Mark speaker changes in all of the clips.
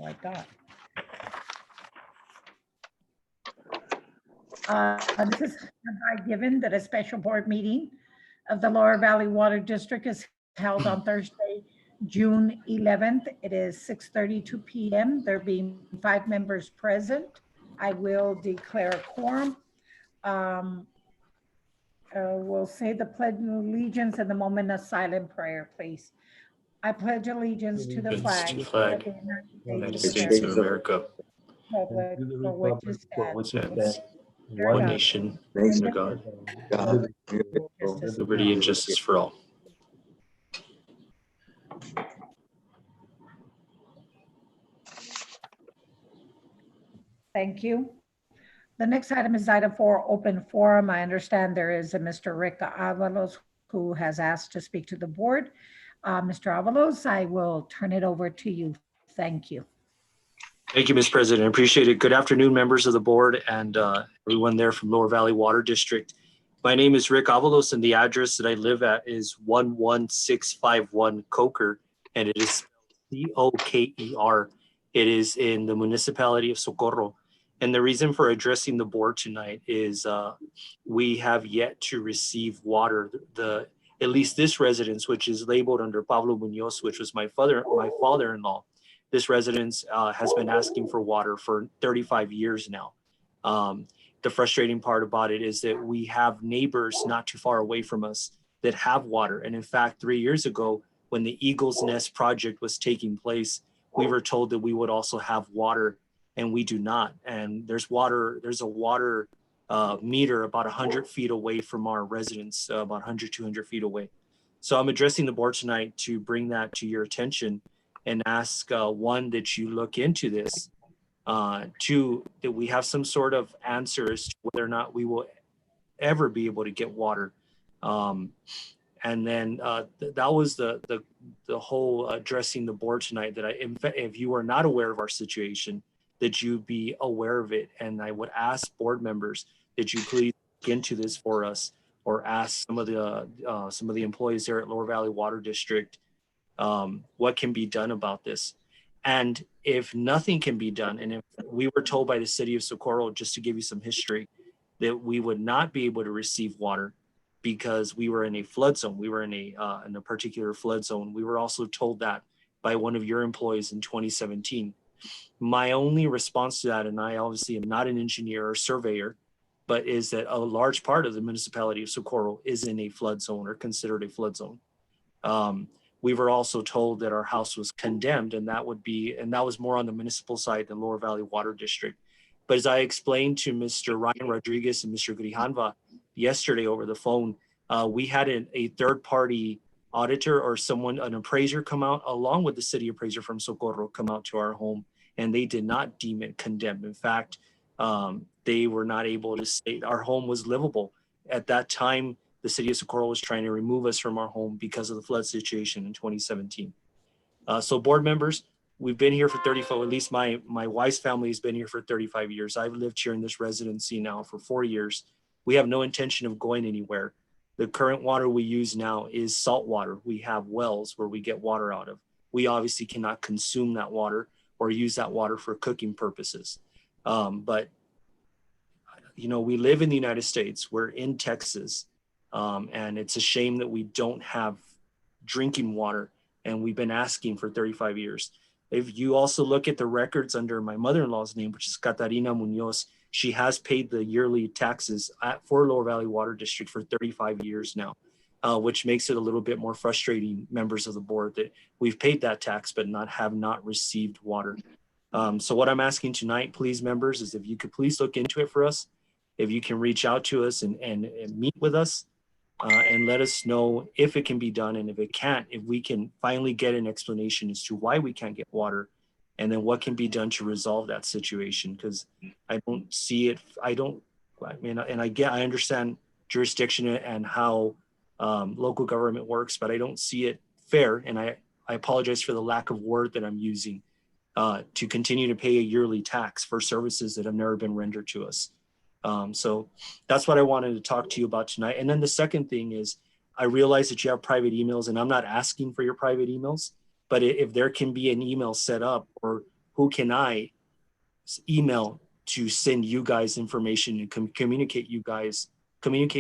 Speaker 1: I thought. This is hereby given that a special board meeting of the Lower Valley Water District is held on Thursday, June 11th. It is 6:32 p.m. There being 5 members present, I will declare a quorum. We'll say the Pledge of Allegiance and the moment of silent prayer, please. I pledge allegiance to the flag of the
Speaker 2: United States of America,
Speaker 1: Republic for which it stands,
Speaker 2: one nation, under God, liberty and justice for all.
Speaker 1: Thank you. The next item is item 4, open forum. I understand there is a Mr. Rick Avalos who has asked to speak to the board. Mr. Avalos, I will turn it over to you. Thank you.
Speaker 2: Thank you, Ms. President. I appreciate it. Good afternoon, members of the board and everyone there from Lower Valley Water District. My name is Rick Avalos and the address that I live at is 11651 Coker, and it is C-O-K-E-R. It is in the municipality of Socorro. And the reason for addressing the board tonight is we have yet to receive water. At least this residence, which is labeled under Pablo Munoz, which was my father-in-law, this residence has been asking for water for 35 years now. The frustrating part about it is that we have neighbors not too far away from us that have water. And in fact, 3 years ago, when the Eagle's Nest project was taking place, we were told that we would also have water, and we do not. And there's a water meter about 100 feet away from our residence, about 100, 200 feet away. So I'm addressing the board tonight to bring that to your attention and ask, one, that you look into this, two, that we have some sort of answer as to whether or not we will ever be able to get water. And then that was the whole addressing the board tonight, that if you are not aware of our situation, that you be aware of it. And I would ask board members that you please look into this for us, or ask some of the employees there at Lower Valley Water District what can be done about this. And if nothing can be done, and if we were told by the city of Socorro, just to give you some history, that we would not be able to receive water because we were in a flood zone. We were in a particular flood zone. We were also told that by one of your employees in 2017. My only response to that, and I obviously am not an engineer or surveyor, but is that a large part of the municipality of Socorro is in a flood zone or considered a flood zone. We were also told that our house was condemned, and that was more on the municipal side than Lower Valley Water District. But as I explained to Mr. Ryan Rodriguez and Mr. Grijanva yesterday over the phone, we had a third-party auditor or an appraiser come out, along with the city appraiser from Socorro, come out to our home, and they did not deem it condemned. In fact, they were not able to say our home was livable. At that time, the city of Socorro was trying to remove us from our home because of the flood situation in 2017. So board members, we've been here for 35, at least my wife's family has been here for 35 years. I've lived here in this residency now for 4 years. We have no intention of going anywhere. The current water we use now is salt water. We have wells where we get water out of. We obviously cannot consume that water or use that water for cooking purposes. But, we live in the United States. We're in Texas. And it's a shame that we don't have drinking water, and we've been asking for 35 years. If you also look at the records under my mother-in-law's name, which is Catarina Munoz, she has paid the yearly taxes for Lower Valley Water District for 35 years now, which makes it a little bit more frustrating, members of the board, that we've paid that tax but have not received water. So what I'm asking tonight, please, members, is if you could please look into it for us, if you can reach out to us and meet with us, and let us know if it can be done, and if it can't, if we can finally get an explanation as to why we can't get water, and then what can be done to resolve that situation. Because I don't see it. I understand jurisdiction and how local government works, but I don't see it fair. And I apologize for the lack of word that I'm using, to continue to pay a yearly tax for services that have never been rendered to us. So that's what I wanted to talk to you about tonight. And then the second thing is, I realize that you have private emails, and I'm not asking for your private emails, but if there can be an email set up, or who can I email to send you guys information and communicate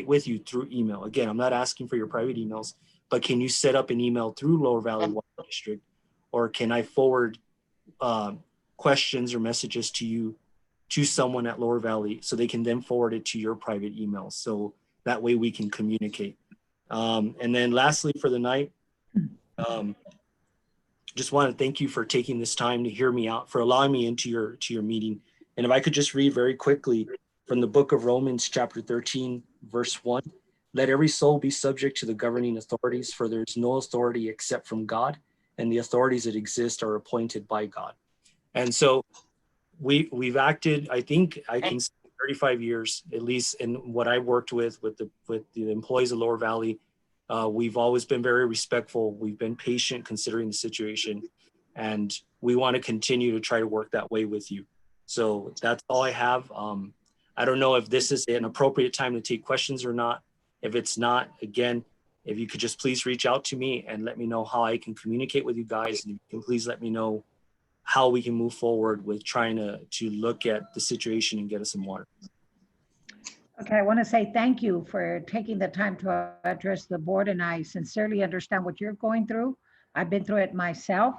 Speaker 2: with you through email? Again, I'm not asking for your private emails, but can you set up an email through Lower Valley Water District, or can I forward questions or messages to you, to someone at Lower Valley, so they can then forward it to your private email? So that way we can communicate. And then lastly for the night, just want to thank you for taking this time to hear me out, for allowing me into your meeting. And if I could just read very quickly from the book of Romans, chapter 13, verse 1. Let every soul be subject to the governing authorities, for there is no authority except from God, and the authorities that exist are appointed by God. And so we've acted, I think I can say 35 years, at least in what I worked with the employees of Lower Valley. We've always been very respectful. We've been patient considering the situation, and we want to continue to try to work that way with you. So that's all I have. I don't know if this is an appropriate time to take questions or not. If it's not, again, if you could just please reach out to me and let me know how I can communicate with you guys, and you can please let me know how we can move forward with trying to look at the situation and get us some water.
Speaker 1: Okay, I want to say thank you for taking the time to address the board, and I sincerely understand what you're going through. I've been through it myself.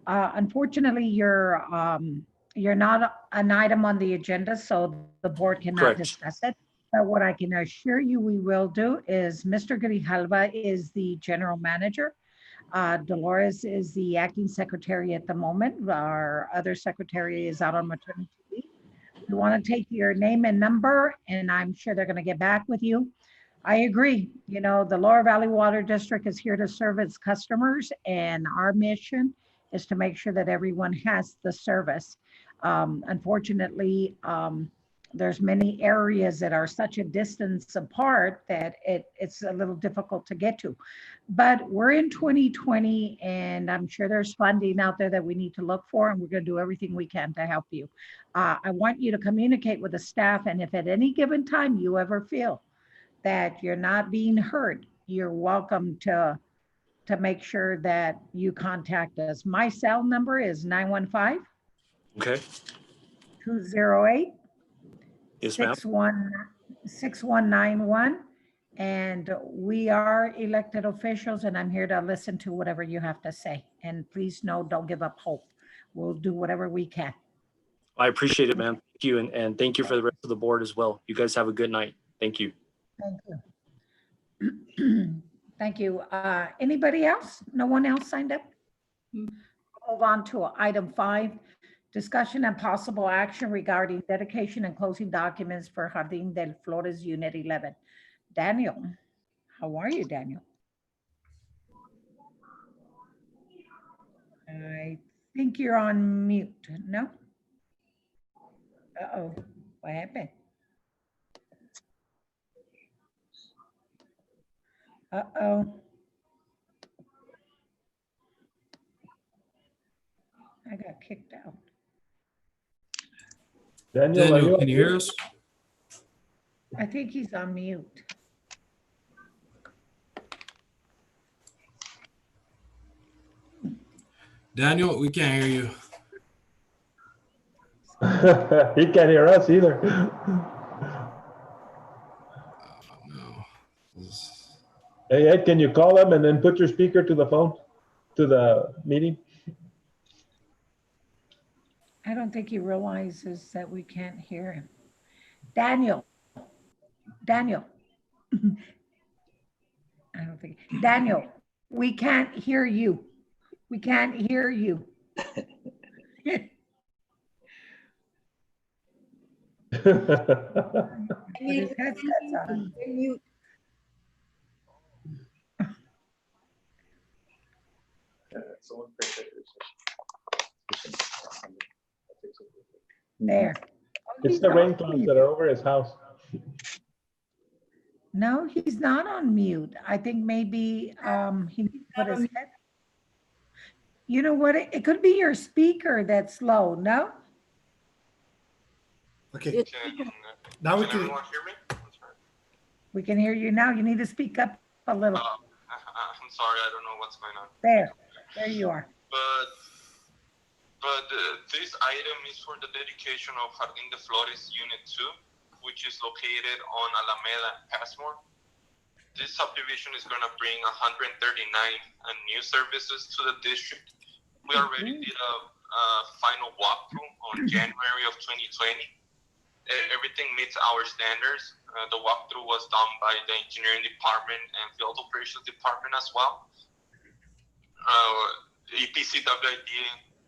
Speaker 1: Unfortunately, you're not an item on the agenda, so the board cannot
Speaker 2: Correct.
Speaker 1: discuss it. But what I can assure you we will do is Mr. Grijalva is the general manager. Dolores is the acting secretary at the moment. Our other secretary is out on maternity leave. We want to take your name and number, and I'm sure they're going to get back with you. I agree. You know, the Lower Valley Water District is here to serve its customers, and our mission is to make sure that everyone has the service. Unfortunately, there's many areas that are such a distance apart that it's a little difficult to get to. But we're in 2020, and I'm sure there's funding out there that we need to look for, and we're going to do everything we can to help you. I want you to communicate with the staff, and if at any given time you ever feel that you're not being heard, you're welcome to make sure that you contact us. My cell number is 915
Speaker 2: Okay.
Speaker 1: 208
Speaker 2: Yes, ma'am.
Speaker 1: 6191. And we are elected officials, and I'm here to listen to whatever you have to say. And please know, don't give up hope. We'll do whatever we can.
Speaker 2: I appreciate it, ma'am. Thank you. And thank you for the rest of the board as well. You guys have a good night. Thank you.
Speaker 1: Thank you. Thank you. Anybody else? No one else signed up? Move on to item 5, discussion and possible action regarding dedication and closing documents for Jardín del Flores Unit 11. Daniel, how are you, Daniel? I think you're on mute. No? Uh-oh, what happened? Uh-oh. I got kicked out.
Speaker 3: Daniel, can you hear us?
Speaker 1: I think he's on mute.
Speaker 3: Daniel, we can't hear you.
Speaker 4: He can't hear us either.
Speaker 3: No.
Speaker 4: Hey, Ed, can you call him and then put your speaker to the phone, to the meeting?
Speaker 1: I don't think he realizes that we can't hear him. Daniel. I don't think, Daniel, we can't hear you. We can't hear you. His headset's on. There.
Speaker 4: It's the ringtones that are over his house.
Speaker 1: No, he's not on mute. I think maybe he put his head. You know what? It could be your speaker that's low, no?
Speaker 5: Okay. Now we can.
Speaker 6: Everyone hear me?
Speaker 1: We can hear you now. You need to speak up a little.
Speaker 6: I'm sorry, I don't know what's going on.
Speaker 1: There you are.
Speaker 6: But
Speaker 5: but this item is for the dedication of Jardín de Flores Unit 2, which is located on Alameda and Passmore. This subdivision is going to bring 139 new services to the district. We already did a final walkthrough on January of 2020. Everything meets our standards. The walkthrough was done by the engineering department and field operations department as well. EPCWID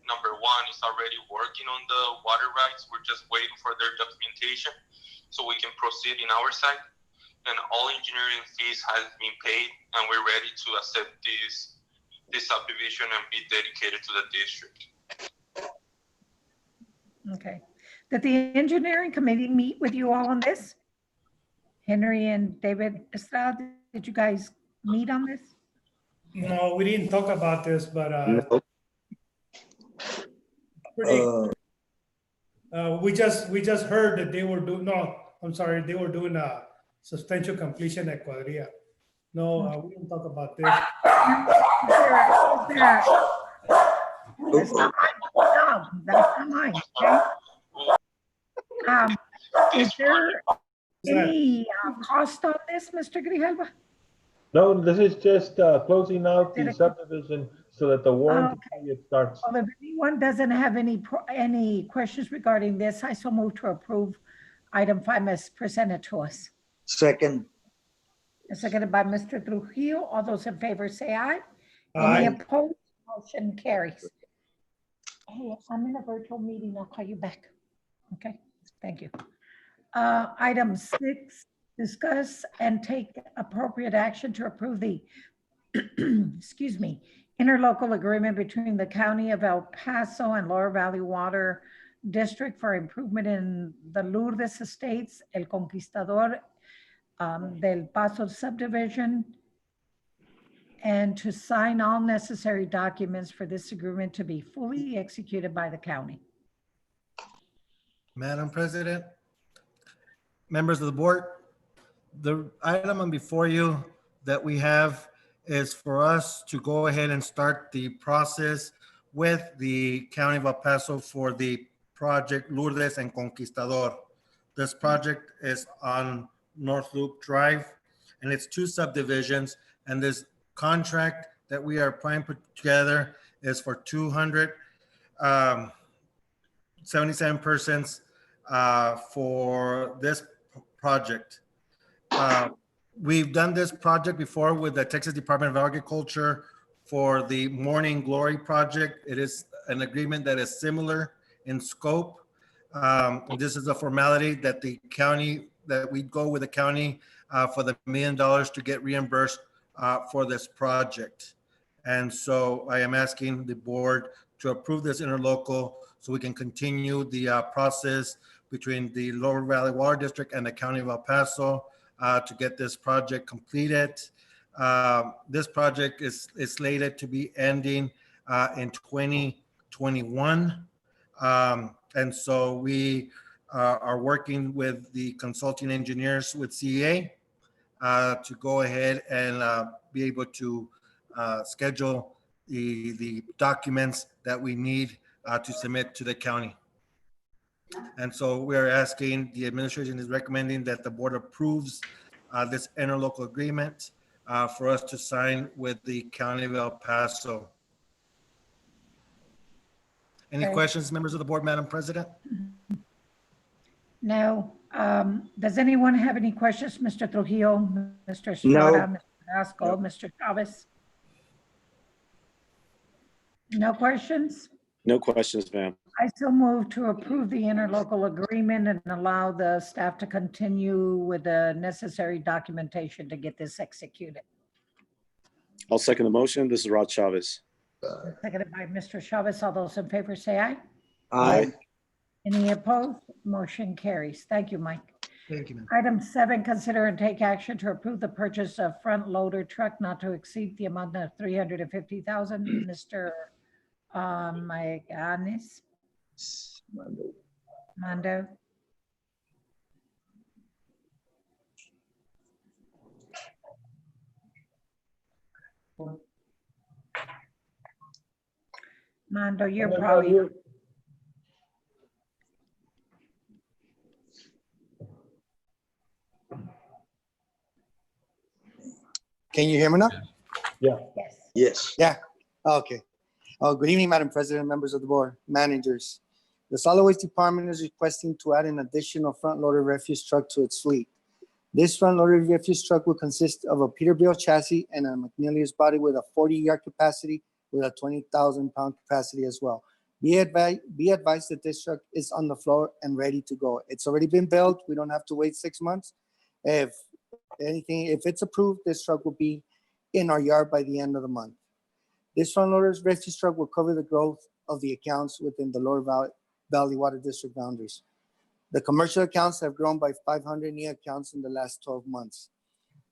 Speaker 5: number 1 is already working on the water rights. We're just waiting for their documentation so we can proceed in our side. And all engineering fees has been paid, and we're ready to accept this subdivision and be dedicated to the district.
Speaker 1: Okay. Did the engineering committee meet with you all on this? Henry and David Estrada, did you guys meet on this?
Speaker 6: No, we didn't talk about this, but
Speaker 7: No.
Speaker 6: we just heard that they were doing, no, I'm sorry, they were doing a substantial completion at Cuadrilla. No, we didn't talk about this.
Speaker 1: That's not mine. No, that's not mine. Okay? Is there any cost on this, Mr. Grijalva?
Speaker 4: No, this is just closing out the subdivision so that the warranty period starts.
Speaker 1: Well, if anyone doesn't have any questions regarding this, I so move to approve item 5 as presented to us.
Speaker 7: Second.
Speaker 1: Seconded by Mr. Trujillo. All those in favor say aye.
Speaker 6: Aye.
Speaker 1: Any opposed? Motion carries. Hey, I'm in a virtual meeting. I'll call you back. Okay, thank you. Item 6, discuss and take appropriate action to approve the, excuse me, interlocal agreement between the County of El Paso and Lower Valley Water District for improvement in the Lourdes Estates, El Conquistador del Paso subdivision, and to sign all necessary documents for this agreement to be fully executed by the county.
Speaker 8: Madam President, members of the board, the item before you that we have is for us to go ahead and start the process with the County of El Paso for the project Lourdes and Conquistador. This project is on North Loop Drive, and it's 2 subdivisions, and this contract that we are trying to put together is for 277 persons for this project. We've done this project before with the Texas Department of Agriculture for the Morning Glory project. It is an agreement that is similar in scope. This is a formality that the county, that we go with the county for the $1 million to get reimbursed for this project. And so I am asking the board to approve this interlocal so we can continue the process between the Lower Valley Water District and the County of El Paso to get this project completed. This project is slated to be ending in 2021. And so we are working with the consulting engineers with CEA to go ahead and be able to schedule the documents that we need to submit to the county. And so we are asking, the administration is recommending that the board approves this interlocal agreement for us to sign with the County of El Paso. Any
Speaker 1: Okay.
Speaker 8: questions, members of the board, Madam President?
Speaker 1: No. Does anyone have any questions? Mr. Trujillo, Mr. Estrada, Mr. Vasco, Mr. Chavez? No questions?
Speaker 7: No questions, ma'am.
Speaker 1: I so move to approve the interlocal agreement and allow the staff to continue with the necessary documentation to get this executed.
Speaker 7: I'll second the motion. This is Rod Chavez.
Speaker 1: Seconded by Mr. Chavez. All those in favor say aye.
Speaker 7: Aye.
Speaker 1: Any opposed? Motion carries. Thank you, Mike.
Speaker 8: Thank you, ma'am.
Speaker 1: Item 7, consider and take action to approve the purchase of front loader truck not to exceed the amount of $350,000. Mr. Maganis, Mando. Mando, you're probably
Speaker 9: Can you hear me now?
Speaker 1: Yes.
Speaker 7: Yes.
Speaker 9: Okay. Oh, good evening, Madam President, members of the board, managers. The Solid Waste Department is requesting to add an additional front-loader refuse truck to its fleet. This front-loader refuse truck will consist of a Peterbilt chassis and a McNeely's body with a 40-yard capacity with a 20,000-pound capacity as well. Be advised that this truck is on the floor and ready to go. It's already been built. We don't have to wait 6 months. If it's approved, this truck will be in our yard by the end of the month. This front-loader refuse truck will cover the growth of the accounts within the Lower Valley Water District boundaries. The commercial accounts have grown by 500 new accounts in the last 12 months.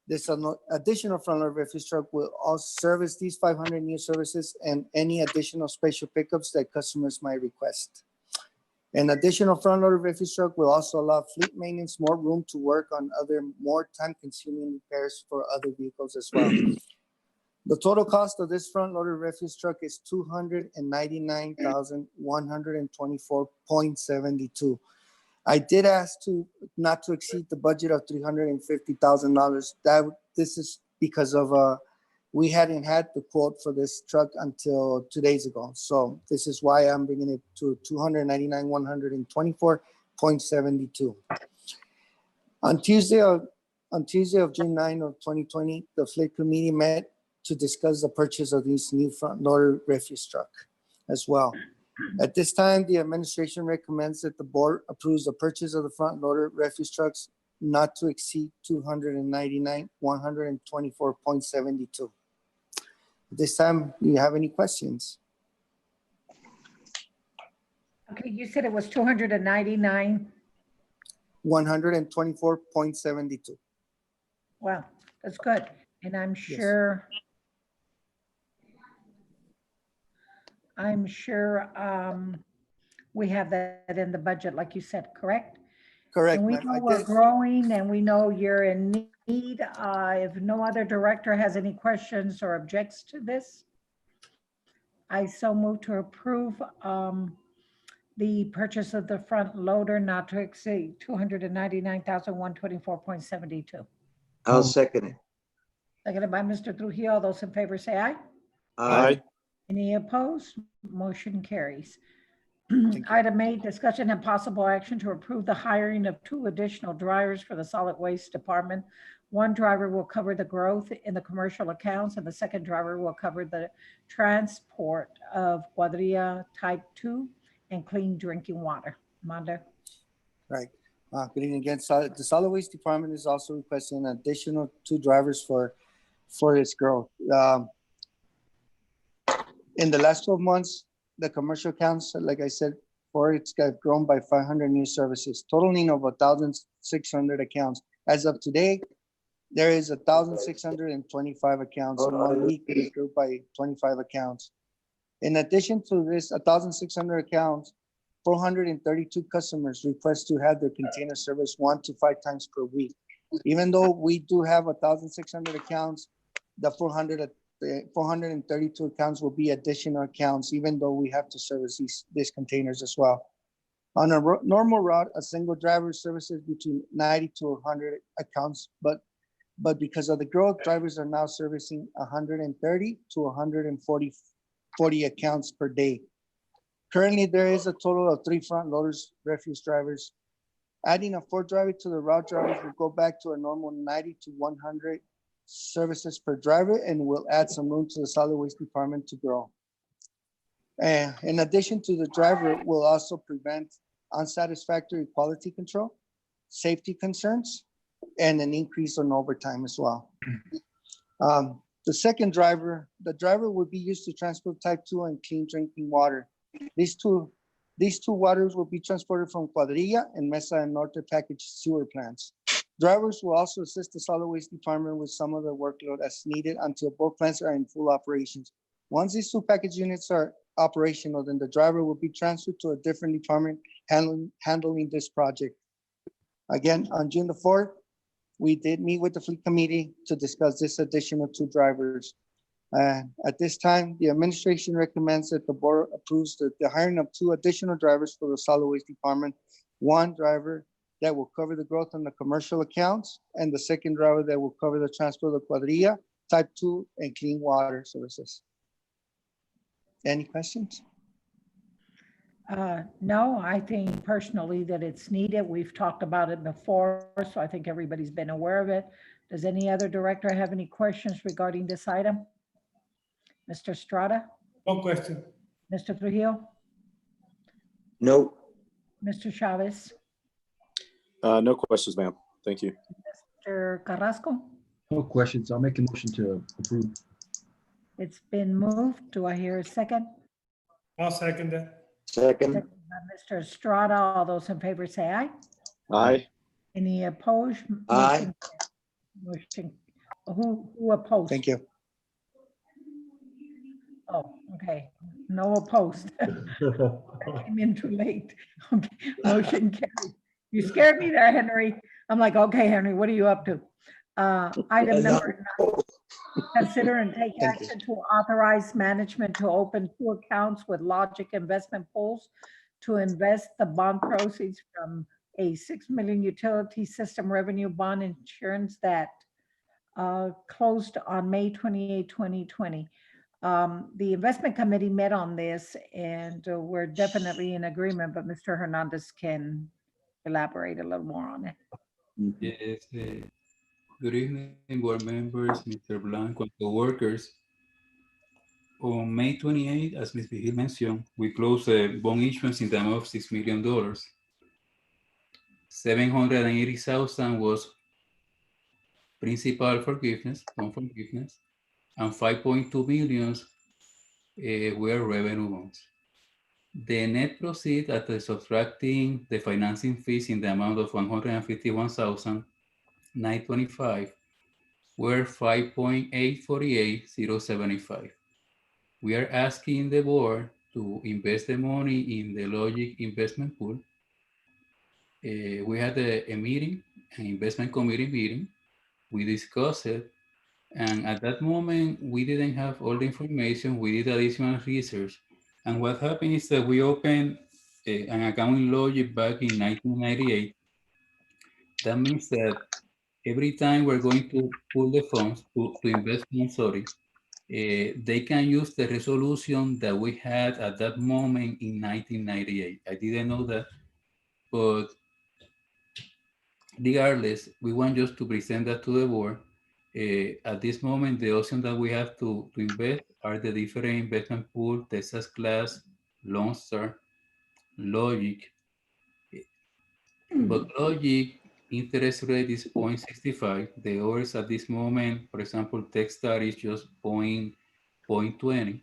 Speaker 9: This additional front-loader refuse truck will also service these 500 new services and any additional special pickups that customers might request. An additional front-loader refuse truck will also allow fleet maintenance more room to work on other more time-consuming repairs for other vehicles as well. The total cost of this front-loader refuse truck is $299,124.72. I did ask not to exceed the budget of $350,000. This is because of we hadn't had the quote for this truck until 2 days ago. So this is why I'm bringing it to $299,124.72. On Tuesday of June 9 of 2020, the fleet committee met to discuss the purchase of this new front-loader refuse truck as well. At this time, the administration recommends that the board approves the purchase of the front-loader refuse trucks not to exceed $299,124.72. At this time, do you have any questions?
Speaker 1: Okay, you said it was 299.
Speaker 9: 124.72.
Speaker 1: Wow, that's good. And I'm sure we have that in the budget, like you said, correct?
Speaker 9: Correct,
Speaker 1: And we
Speaker 9: ma'am.
Speaker 1: know
Speaker 9: I
Speaker 1: we're
Speaker 9: did.
Speaker 1: growing and we know you're in need. If no other director has any questions or objects to this, I so move to approve the purchase of the front loader not to exceed $299,124.72.
Speaker 7: I'll second it.
Speaker 1: Seconded by Mr. Trujillo. All those in favor say aye.
Speaker 7: Aye.
Speaker 1: Any opposed? Motion carries.
Speaker 9: you.
Speaker 1: Item 8, discussion and possible action to approve the hiring of 2 additional drivers for the solid waste department. One driver will cover the growth in the commercial accounts, and the second driver will cover the transport of Cuadrilla Type 2 and clean drinking water. Mondo.
Speaker 9: Right. Good evening again. The solid waste department is also requesting an additional 2 drivers for this growth. In the last 12 months, the commercial accounts, like I said, it's got grown by 500 new services, totaling of 1,600 accounts. As of today, there is 1,625 accounts. In 1 week, it grew by 25 accounts. In addition to this 1,600 accounts, 432 customers request to have their container service 1 to 5 times per week. Even though we do have 1,600 accounts, the 432 accounts will be additional accounts, even though we have to service these containers as well. On a normal route, a single driver services between 90 to 100 accounts, but because of the growth, drivers are now servicing 130 to 140 accounts per day. Currently, there is a total of 3 front loaders, refuse drivers. Adding a 4th driver to the route drivers will go back to a normal 90 to 100 services per driver and will add some room to the solid waste department to grow. In addition to the driver, will also prevent unsatisfactory quality control, safety concerns, and an increase on overtime as well. The second driver, the driver will be used to transport type 2 and clean drinking water. These two waters will be transported from Cuadrilla and Mesa and Norte packaged sewer plants. Drivers will also assist the solid waste department with some of the workload as needed until both plants are in full operations. Once these 2 package units are operational, then the driver will be transferred to a different department handling this project. Again, on June the 4th, we did meet with the fleet committee to discuss this additional 2 drivers. At this time, the administration recommends that the board approves the hiring of 2 additional drivers for the solid waste department. 1 driver that will cover the growth on the commercial accounts, and the second driver that will cover the transport of Cuadrilla type 2 and clean water services. Any questions?
Speaker 1: No, I think personally that it's needed. We've talked about it before, so I think everybody's been aware of it. Does any other director have any questions regarding this item? Mr. Estrada,
Speaker 6: No question.
Speaker 1: Mr. Trujillo,
Speaker 7: No.
Speaker 1: Mr. Chavez,
Speaker 7: No questions, ma'am. Thank you.
Speaker 1: Mr. Carrasco?
Speaker 10: No questions. I'll make a motion to approve.
Speaker 1: It's been moved. Do I hear a second?
Speaker 6: I'll second that.
Speaker 7: Second.
Speaker 1: Second by Mr. Estrada, all those in favor say aye.
Speaker 7: Aye.
Speaker 1: Any opposed?
Speaker 7: Aye.
Speaker 1: Motion, who opposed?
Speaker 9: Thank you.
Speaker 1: Oh, okay, no opposed. I came in too late. Okay, motion carried. You scared me there, Henry. I'm like, okay, Henry, what are you up to? Item number 9, consider and take
Speaker 9: Thank you.
Speaker 1: action to authorize management to open 2 accounts with Logic Investment Pools to invest the bond proceeds from a 6 million utility system revenue bond insurance that closed on May 28, 2020. The investment committee met on this and we're definitely in agreement, but Mr. Hernandez can elaborate a little more on it.
Speaker 11: Yes, good evening, board members, Mr. Blanco, and coworkers. On May 28, as Ms. Vigil mentioned, we closed a bond issuance in the amount of $6 million. 780,000 was principal forgiveness, bond forgiveness, and 5.2 million were revenue bonds. The net proceeds after subtracting the financing fees in the amount of 151,925 were 5.848075. We are asking the board to invest the money in the Logic investment pool. We had a meeting, an investment committee meeting. We discussed it. And at that moment, we didn't have all the information. We did additional research. And what happened is that we opened an account in Logic back in 1998. That means that every time we're going to pull the funds, to invest in, they can use the resolution that we had at that moment in 1998. I didn't know that, but regardless, we want just to present that to the board. At this moment, the option that we have to invest are the different investment pool, Texas Class, Lone Star, Logic. But Logic interest rate is 0.65. The others at this moment, for example, Techstar is just 0.20.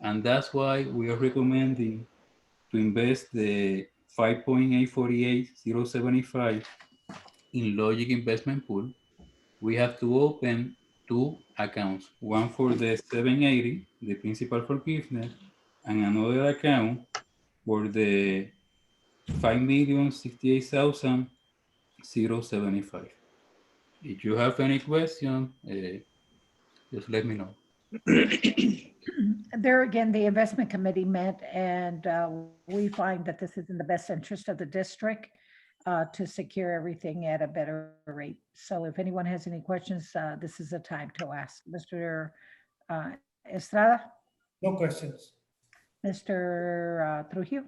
Speaker 11: And that's why we are recommending to invest the 5.848075 in Logic investment pool. We have to open 2 accounts, one for the 780, the principal forgiveness, and another account for the 5,068,075. If you have any question, just let me know.
Speaker 1: There again, the investment committee met and we find that this is in the best interest of the district to secure everything at a better rate. So if anyone has any questions, this is the time to ask. Mr. Estrada?
Speaker 6: No questions.
Speaker 1: Mr. Trujillo?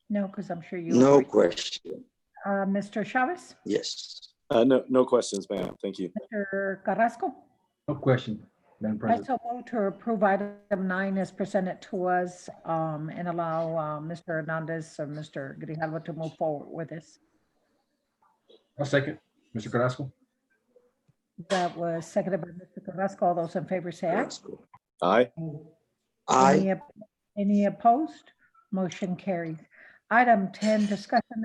Speaker 1: No, because I'm sure you.
Speaker 7: No
Speaker 1: agree.
Speaker 7: question.
Speaker 1: Mr. Chavez?
Speaker 7: Yes. No questions, ma'am. Thank you.
Speaker 1: Mr. Carrasco?
Speaker 10: No question, Madam
Speaker 1: I
Speaker 10: President.
Speaker 1: so move to approve item 9 as presented to us and allow Mr. Hernandez or Mr. Grijalva to move forward with this.
Speaker 10: I'll second. Mr. Carrasco?
Speaker 1: That was seconded by Mr. Carrasco. All those in favor say aye.
Speaker 7: Aye.
Speaker 1: Any opposed? Motion carries. Item 10, discussion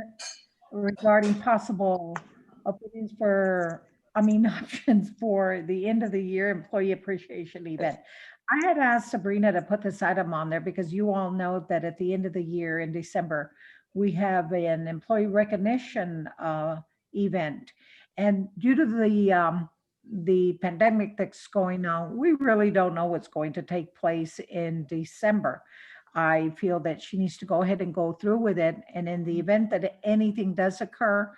Speaker 1: regarding possible opinions options for the end of the year employee appreciation event. I had asked Sabrina to put this item on there because you all know that at the end of the year in December, we have an employee recognition event. And due to the pandemic that's going on, we really don't know what's going to take place in December. I feel that she needs to go ahead and go through with it. And in the event that anything does occur,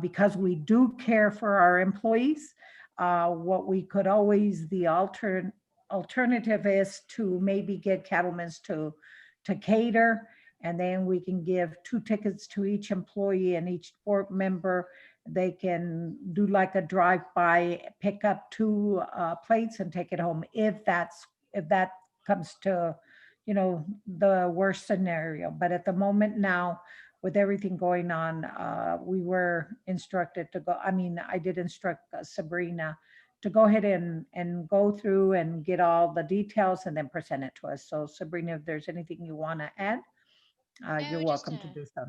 Speaker 1: because we do care for our employees, what we could always, the alternative is to maybe get cattlemen's to cater, and then we can give 2 tickets to each employee and each board member. They can do like a drive-by, pick up 2 plates and take it home if that comes to, you know, the worst scenario. But at the moment now, with everything going on, we were instructed to go, I mean, I did instruct Sabrina to go ahead and go through and get all the details and then present it to us. So Sabrina, if there's anything you want to add, you're
Speaker 12: No,
Speaker 1: welcome to do so.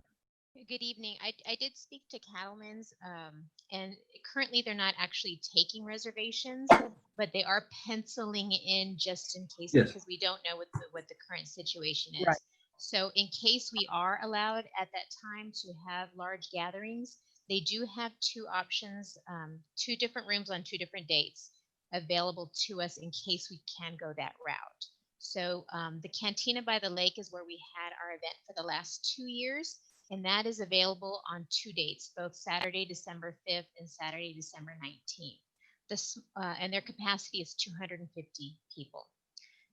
Speaker 12: good evening. I did speak to Cattlemen's, and currently they're not actually taking reservations, but they are penciling in just in case
Speaker 10: Yes.
Speaker 12: because we don't know what the current situation is.
Speaker 1: Right.
Speaker 12: So in case we are allowed at that time to have large gatherings, they do have 2 options, 2 different rooms on 2 different dates available to us in case we can go that route. So the Cantina by the Lake is where we had our event for the last 2 years. And that is available on 2 dates, both Saturday, December 5th and Saturday, December 19th. And their capacity is 250 people.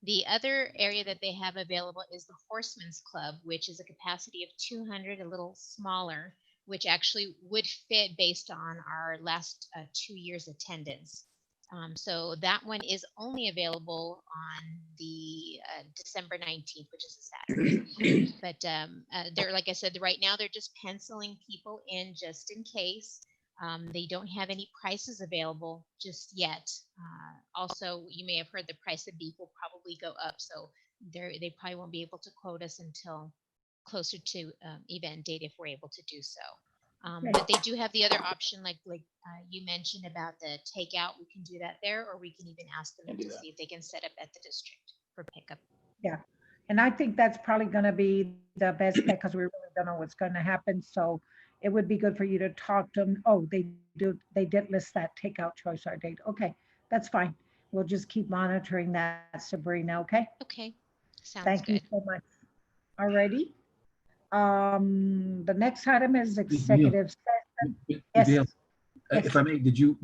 Speaker 12: The other area that they have available is the Horsemen's Club, which is a capacity of 200, a little smaller, which actually would fit based on our last 2 years attendance. So that one is only available on the December 19th, which is a Saturday. But they're, like I said, right now they're just penciling people in just in case. They don't have any prices available just yet. Also, you may have heard the price of beef will probably go up. So they probably won't be able to quote us until closer to event date if we're able to do so. But they do have the other option, like you mentioned about the takeout. We can do that there, or we can even ask them to see if they can set up at the district for pickup.
Speaker 1: Yeah, and I think that's probably going to be the best bet because we really don't know what's going to happen. So it would be good for you to talk to them. Oh, they did list that takeout choice our date. Okay, that's fine. We'll just keep monitoring that, Sabrina. Okay.
Speaker 12: Okay, sounds
Speaker 1: Thank
Speaker 12: good.
Speaker 1: you so much. Alrighty. The next item is
Speaker 10: Neil,
Speaker 1: executive session. Yes.
Speaker 10: Neil, if I may, did you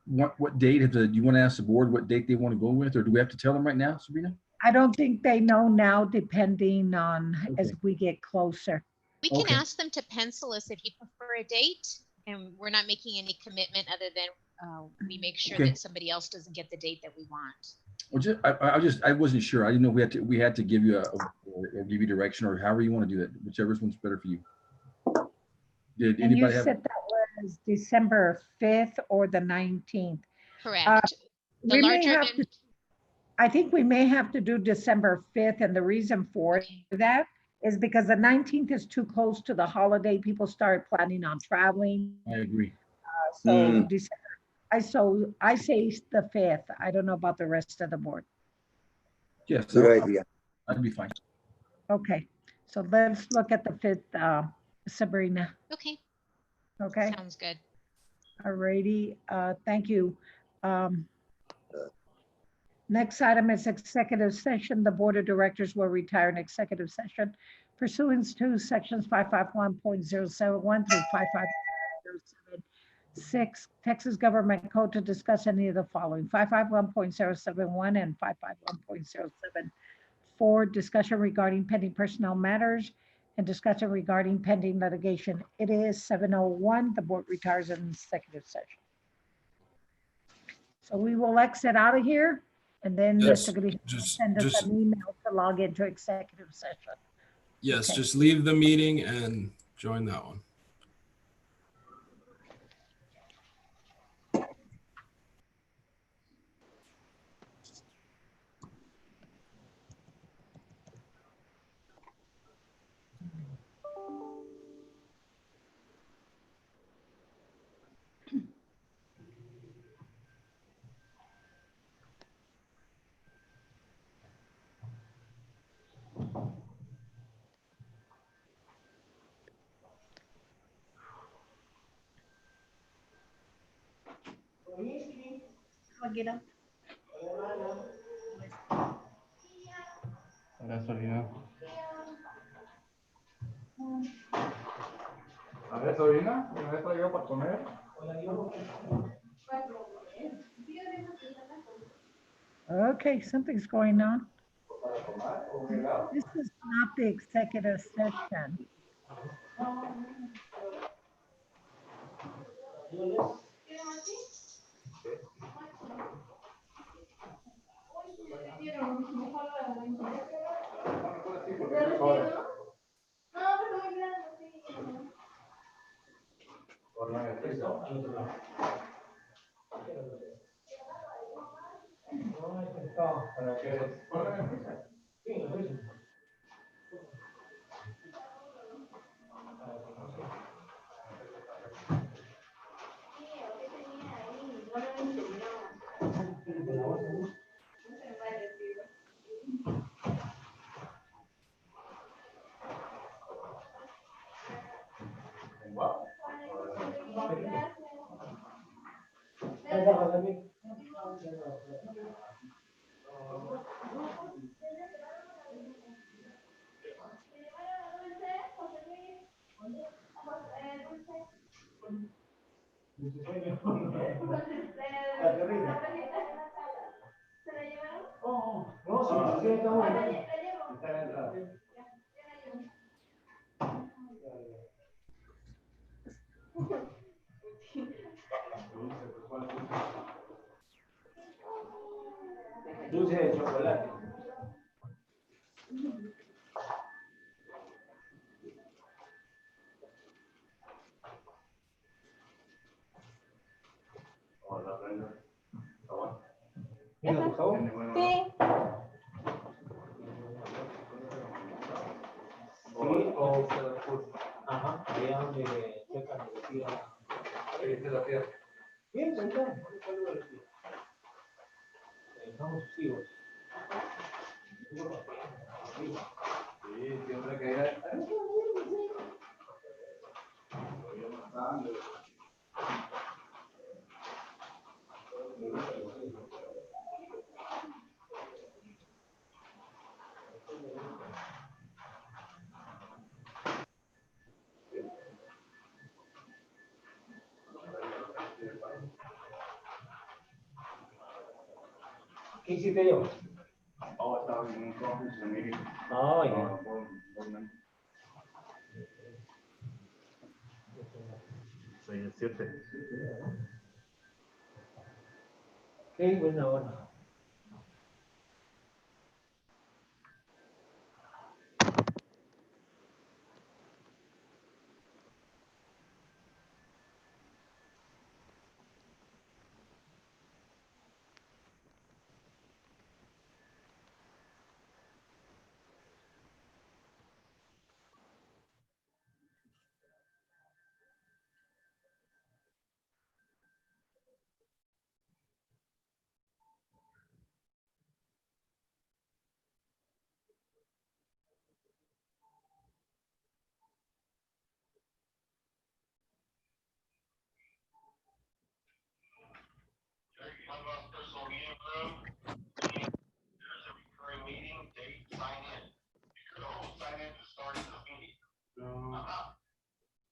Speaker 10: what date? Do you want to ask the board what date they want to go with, or do we have to tell them right now, Sabrina?
Speaker 1: I don't think they know now, depending on as
Speaker 10: Okay.
Speaker 1: we get closer.
Speaker 12: We can
Speaker 10: Okay.
Speaker 12: ask them to pencil us if you prefer a date, and we're not making any commitment other than we make sure
Speaker 10: Okay.
Speaker 12: that somebody else doesn't get the date that we want.
Speaker 10: Well, I wasn't sure. I didn't know we had to give you or give you direction, or however you want to do that, whichever one's better for you. Did
Speaker 1: And you
Speaker 10: anybody have?
Speaker 1: said that was December 5th or the 19th.
Speaker 12: Correct. The
Speaker 1: We may
Speaker 12: larger
Speaker 1: have
Speaker 12: event.
Speaker 1: to, I think we may have to do December 5th, and the reason for
Speaker 12: Okay.
Speaker 1: that is because the 19th is too close to the holiday. People start planning on traveling.
Speaker 10: I agree.
Speaker 1: So December, I say the 5th. I don't know about the rest of the board.
Speaker 10: Yes,
Speaker 9: Good idea.
Speaker 10: I'd be fine.
Speaker 1: Okay, so let's look at the 5th, Sabrina.
Speaker 12: Okay,
Speaker 1: Okay,
Speaker 12: sounds good.
Speaker 1: alrighty, thank you. Next item is executive session. The Board of Directors will retire in executive session pursuant to sections 551.071 through 551.076 Texas Government Code to discuss any of the following: 551.071 and 551.074, discussion regarding pending personnel matters and discussion regarding pending litigation. It is 7:01. The board retires in executive session. So we will exit out of here, and then
Speaker 3: Yes,
Speaker 1: Mr. Galicia will
Speaker 3: just-
Speaker 1: send us
Speaker 3: just-
Speaker 1: an email to log into executive session.
Speaker 3: Yes,
Speaker 1: Okay.
Speaker 3: just leave the meeting and join that one.
Speaker 10: A ver, sobrina, ¿me traído para comer?
Speaker 1: Okay, something's going on. This is not the executive session.
Speaker 4: Dulce de chocolate. Ajá, allá donde checan la tierra. Bien, cuenta. Estamos hijos. Sí, siempre que hay. ¿Qué hiciste yo? Oh, estaba en un conference meeting. Oh, ya. Soy el 7. Qué buena hora.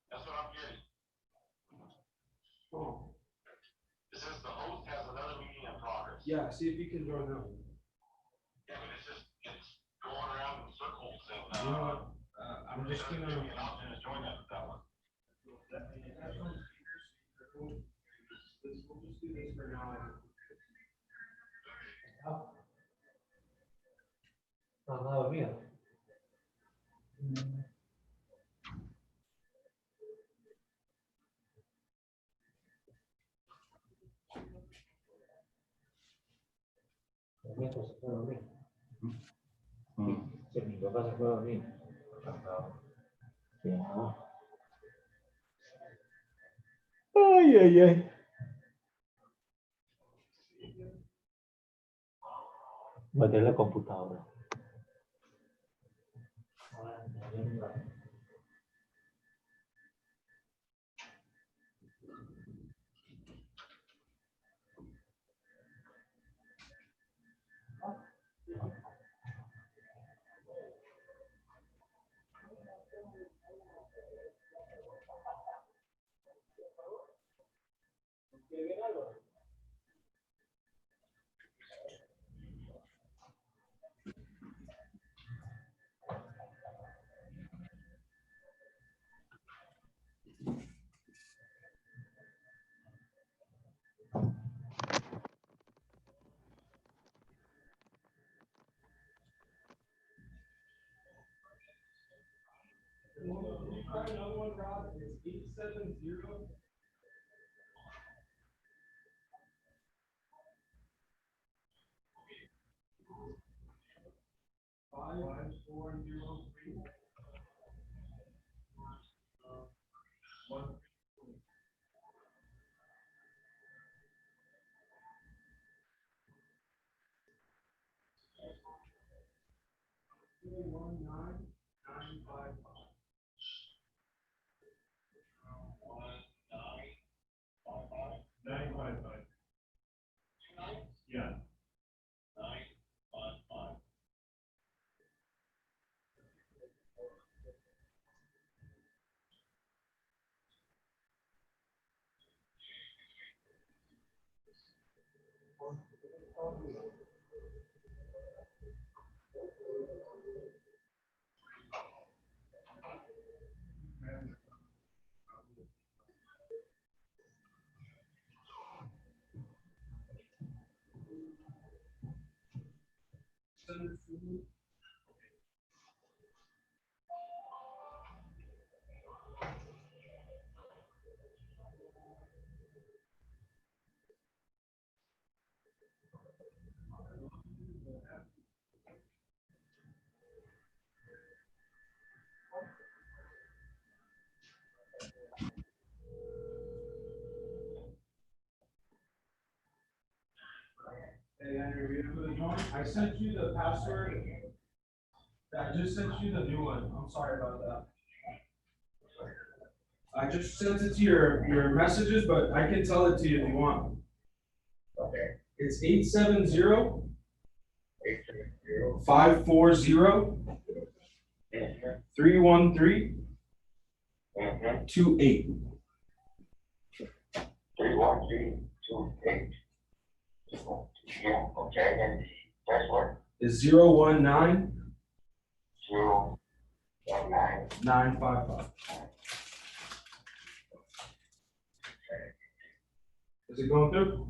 Speaker 4: That's what I'm getting. Oh. It says the host has another meeting in progress.
Speaker 3: Yeah, see if you can join that one.
Speaker 5: Yeah, but it's going around in circles and,
Speaker 3: You know what? I'm just
Speaker 5: there's
Speaker 3: gonna.
Speaker 5: an option to join that one.
Speaker 3: We'll just do this for now.
Speaker 4: Nada, dormida. Mi esposa se fue a dormir. Sí, mi papá se fue a dormir. Sí, no. Ay, ay, ay. Meter la computadora.
Speaker 3: Another one, Rob, is 870. 5403. Yeah. Hey, Andrew, you able to join? I sent you the password. I just sent you the new one. I'm sorry about that. I just sent it to your messages, but I can tell it to you if you want. Okay. It's 870 540 313 28.
Speaker 13: 31328. Yeah, okay, and the password?
Speaker 3: Is 019
Speaker 13: 019.
Speaker 3: 955. Is it going through?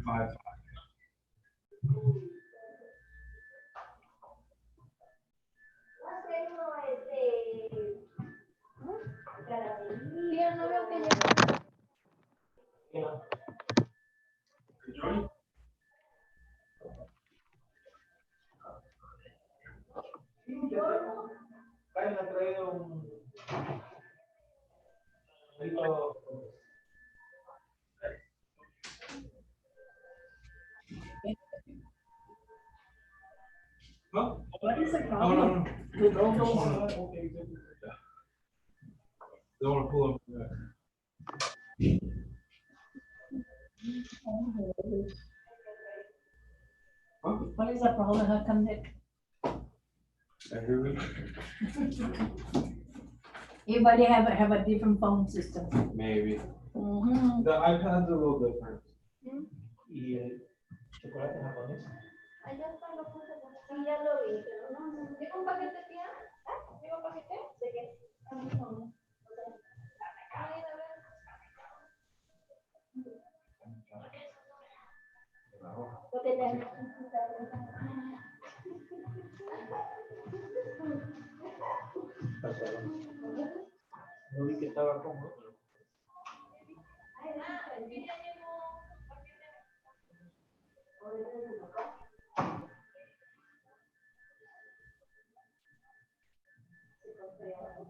Speaker 3: Five. Huh?
Speaker 1: What is the
Speaker 3: No,
Speaker 1: problem?
Speaker 3: no, no. Don't want to pull up. Huh?
Speaker 1: What is the problem? How come that everybody have a different phone system?
Speaker 3: Maybe.
Speaker 1: Mhm.
Speaker 3: The iPad's a little different.